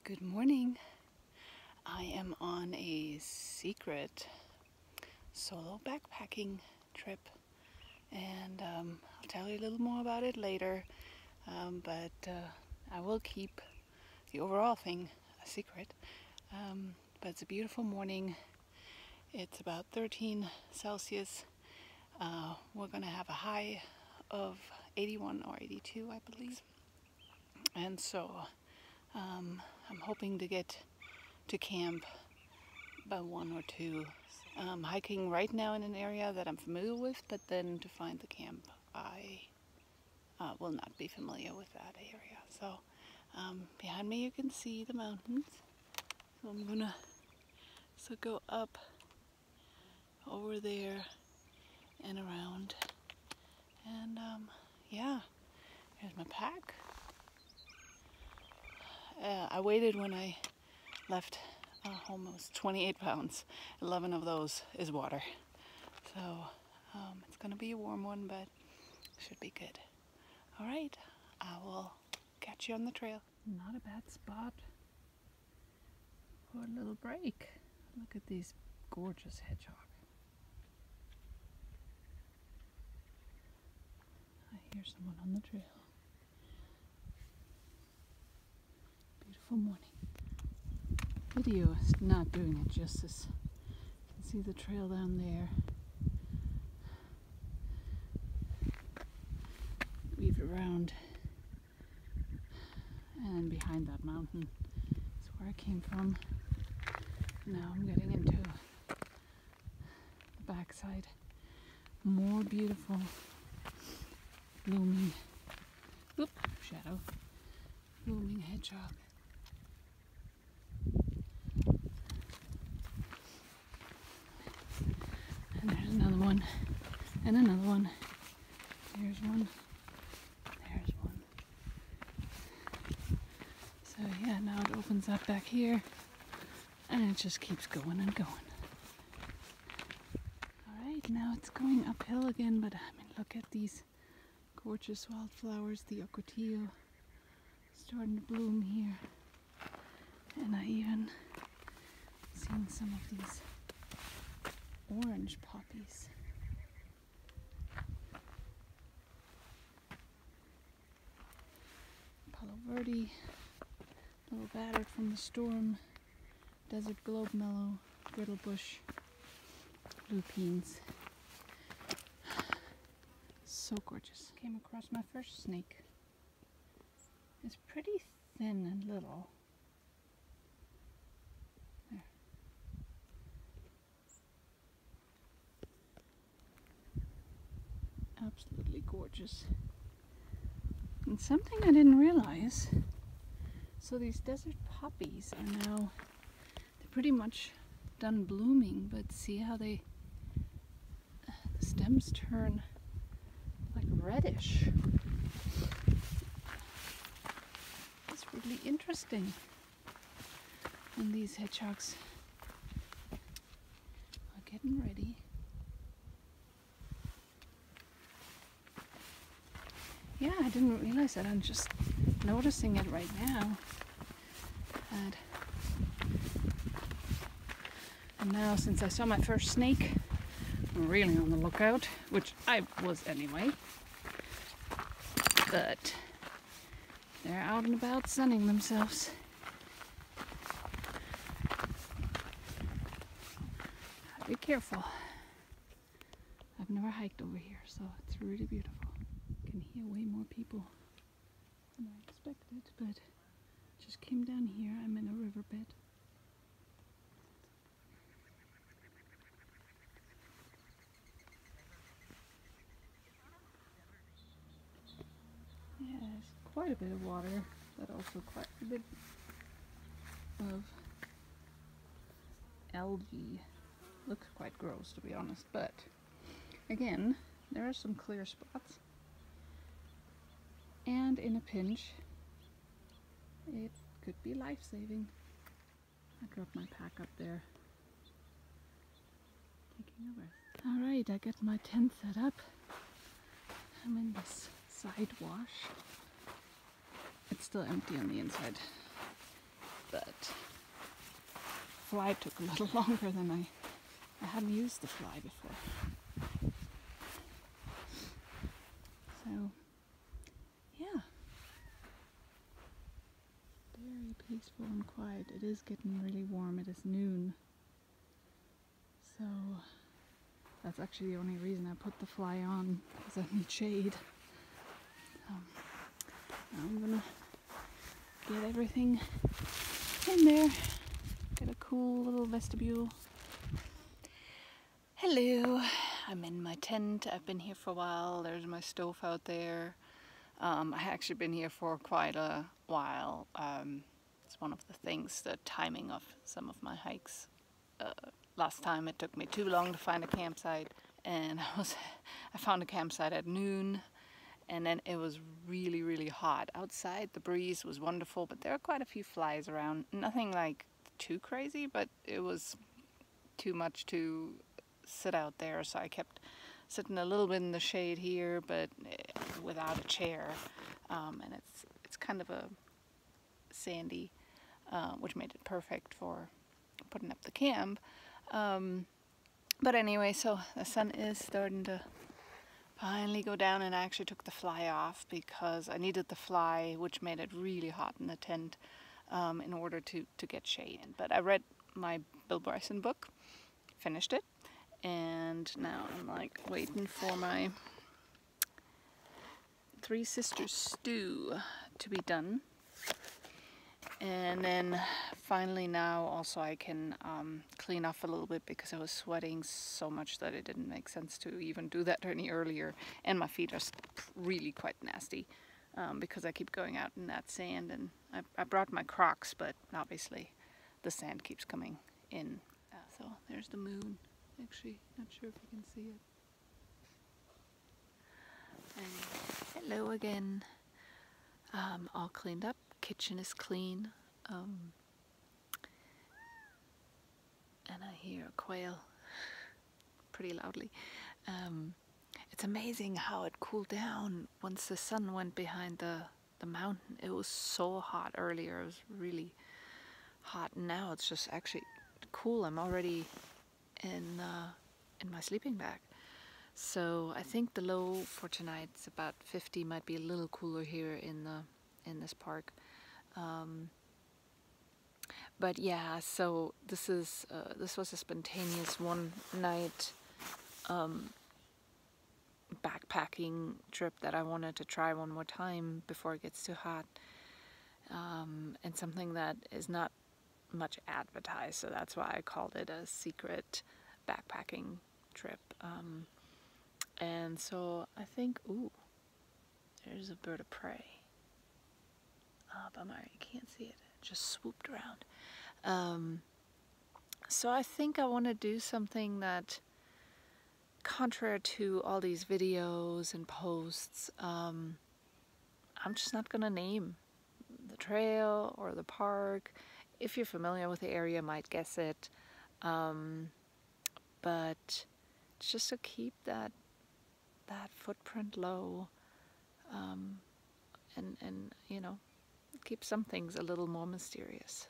Good morning. I am on a secret solo backpacking trip, and I'll tell you a little more about it later, but I will keep the overall thing a secret. But it's a beautiful morning. It's about 13 Celsius. We're going to have a high of 81 or 82, I believe. And so I'm hoping to get to camp by 1 or 2. Hiking right now in an area that I'm familiar with, but then to find the camp, I will not be familiar with that area. So behind me you can see the mountains. So I'm gonna go up over there and around. And yeah, here's my pack. I waited when I left almost 28 pounds. 11 of those is water. So it's going to be a warm one, but should be good. All right, I will catch you on the trail. Not a bad spot for a little break. Look at these gorgeous hedgehog. I hear someone on the trail. Beautiful morning. Video is not doing it justice. You can see the trail down there. Weave around, and behind that mountain is where I came from. Now I'm getting into the backside. More beautiful blooming, shadow, blooming hedgehog. And there's another one, and another one. Here's one, there's one. So yeah, now it opens up back here, and it just keeps going and going. Alright, now it's going uphill again, but I mean, look at these gorgeous wildflowers, the ocotillo starting to bloom here. And I even seen some of these orange poppies. Palo Verde, a little battered from the storm. Desert globe mallow, brittle bush, lupines. So gorgeous. Came across my first snake. It's pretty thin and little. There. Absolutely gorgeous. And something I didn't realize. So these desert poppies are now, they're pretty much done blooming, but see how the stems turn like reddish. It's really interesting. And these hedgehogs are getting ready. Yeah, I didn't realize that. I'm just noticing it right now. And now, since I saw my first snake, I'm really on the lookout, which I was anyway. But they're out and about sunning themselves. Be careful. I've never hiked over here, so it's really beautiful. You can hear way more people than I expected, but just came down here. I'm in a riverbed. Yeah, there's quite a bit of water, but also quite a bit of algae. Looks quite gross, to be honest, but again, there are some clear spots. And in a pinch, it could be life-saving. I dropped my pack up there. Taking a rest. Alright, I got my tent set up. I'm in this side wash. It's still empty on the inside. but fly took a little longer than I hadn't used the fly before. So, yeah. Very peaceful and quiet. It is getting really warm. It is noon. So, that's actually the only reason I put the fly on, because I need shade. I'm gonna get everything in there. Get a cool little vestibule. Hello, I'm in my tent. I've been here for a while. There's my stove out there. I've actually been here for quite a while. It's one of the things, the timing of some of my hikes. Last time it took me too long to find a campsite, and I found a campsite at noon, and then it was really, really hot outside. The breeze was wonderful, but there are quite a few flies around. Nothing like too crazy, but it was too much to sit out there, so I kept sitting a little bit in the shade here, but without a chair. And it's kind of a sandy, which made it perfect for putting up the camp. But anyway, so the sun is starting to finally go down, and I actually took the fly off because I needed the fly, which made it really hot in the tent, in order to get shade. But I read my Bill Bryson book, finished it, and now I'm like waiting for my Three Sisters stew to be done. And then finally now also I can clean off a little bit, because I was sweating so much that it didn't make sense to even do that any earlier. And my feet are really quite nasty because I keep going out in that sand. And I brought my Crocs, but obviously the sand keeps coming in. So there's the moon. Actually, not sure if you can see it. And hello again. All cleaned up. Kitchen is clean. And I hear a quail pretty loudly. It's amazing how it cooled down once the sun went behind the mountain. It was so hot earlier. It was really hot. Now it's just actually cool. I'm already in my sleeping bag. So I think the low for tonight is about 50. Might be a little cooler here in this park. But yeah, so this was a spontaneous one night backpacking trip that I wanted to try one more time before it gets too hot, and something that is not much advertised, so that's why I called it a secret backpacking trip. And so I think, ooh, there's a bird of prey. Bummer, you can't see it. It just swooped around. So I think I want to do something that, contrary to all these videos and posts, I'm just not going to name the trail or the park. If you're familiar with the area, you might guess it. But just to keep that footprint low, and you know, keep some things a little more mysterious.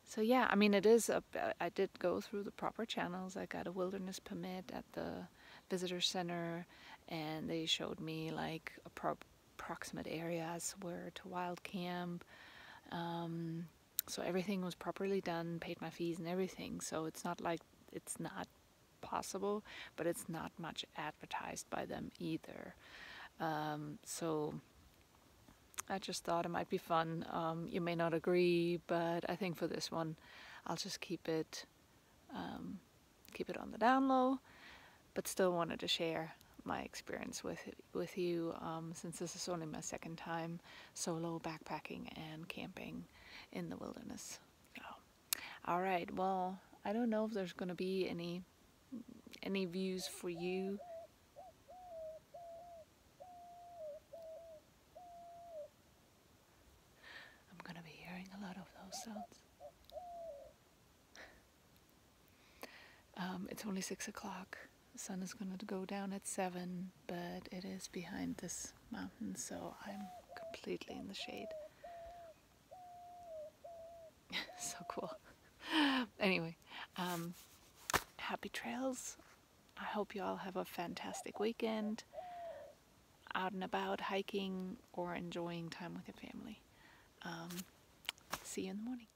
So yeah, I mean, I did go through the proper channels. I got a wilderness permit at the visitor center, and they showed me like approximate areas where to wild camp. So everything was properly done, paid my fees and everything. So it's not like it's not possible, but it's not much advertised by them either. So I just thought it might be fun. You may not agree, but I think for this one, I'll just keep it on the down low, but still wanted to share my experience with you, since this is only my second time solo backpacking and camping in the wilderness. So, all right. Well, I don't know if there's going to be any views for you. I'm going to be hearing a lot of those sounds. It's only 6 o'clock. The sun is going to go down at 7, but it is behind this mountain, so I'm completely in the shade. Anyway, happy trails. I hope you all have a fantastic weekend out and about hiking or enjoying time with your family. See you in the morning.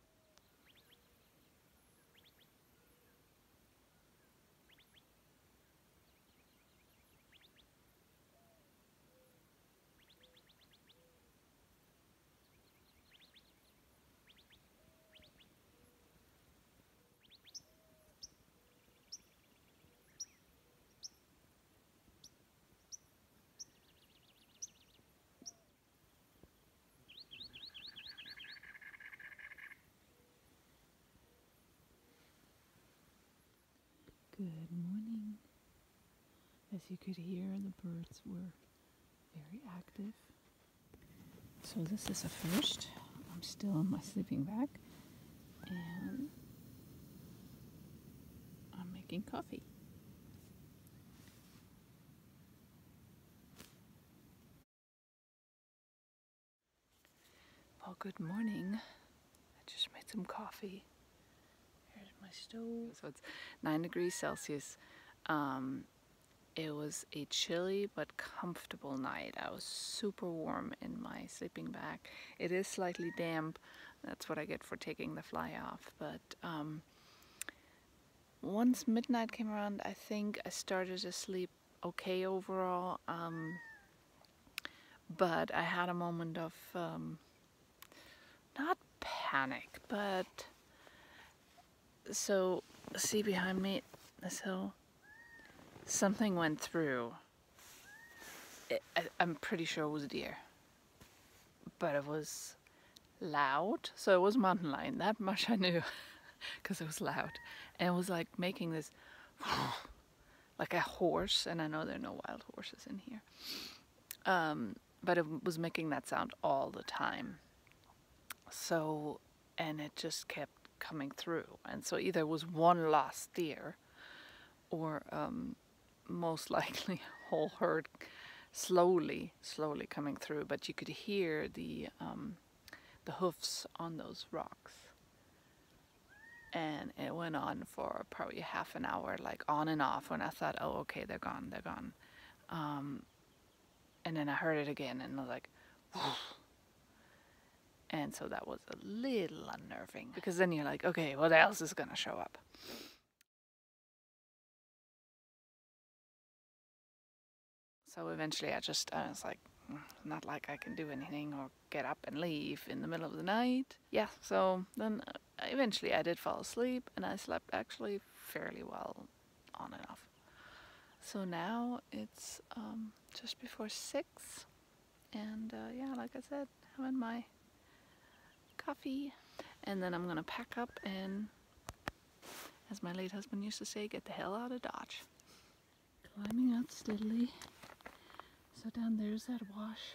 Good morning. As you could hear, the birds were very active. So this is a first. I'm still in my sleeping bag and I'm making coffee. Well, good morning. I just made some coffee. Here's my stove. So it's 9 degrees Celsius. It was a chilly but comfortable night. I was super warm in my sleeping bag. It is slightly damp. That's what I get for taking the fly off. But once midnight came around, I think I started to sleep okay overall. But I had a moment of not panic, but so see behind me this hill, something went through. I'm pretty sure it was a deer, but it was loud. So it was mountain lion, that much I knew, because it was loud, and it was like making this like a horse, and I know there are no wild horses in here, but it was making that sound all the time. So, and it just kept coming through, and so either it was one lost deer or most likely a whole herd slowly coming through, but you could hear the hoofs on those rocks. And it went on for probably half an hour, like on and off, when I thought, oh, okay, they're gone. And then I heard it again, and I was like, whoosh. And so that was a little unnerving, because then you're like, okay, what else is gonna show up? So eventually I was like, not like I can do anything or get up and leave in the middle of the night. Yeah, so then eventually I did fall asleep, and I slept actually fairly well on and off. So now it's just before 6, and yeah, like I said, having my coffee, and then I'm gonna pack up and, as my late husband used to say, get the hell out of Dodge. Climbing out steadily. So down there's that wash,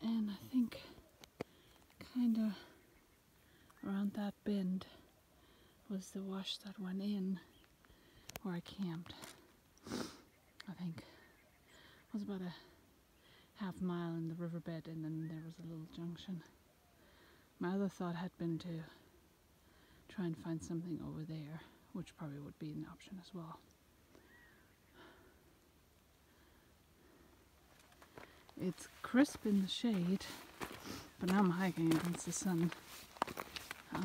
and I think kind of around that bend was the wash that went in where I camped. I think it was about a half mile in the riverbed, and then there was a little junction. My other thought had been to try and find something over there, which probably would be an option as well. It's crisp in the shade, but now I'm hiking against the sun, so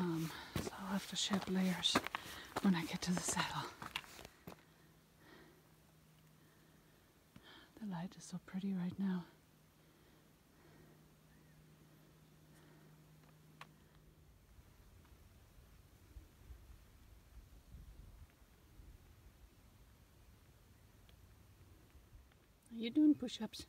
I'll have to shed layers when I get to the saddle. The light is so pretty right now. Are you doing push-ups?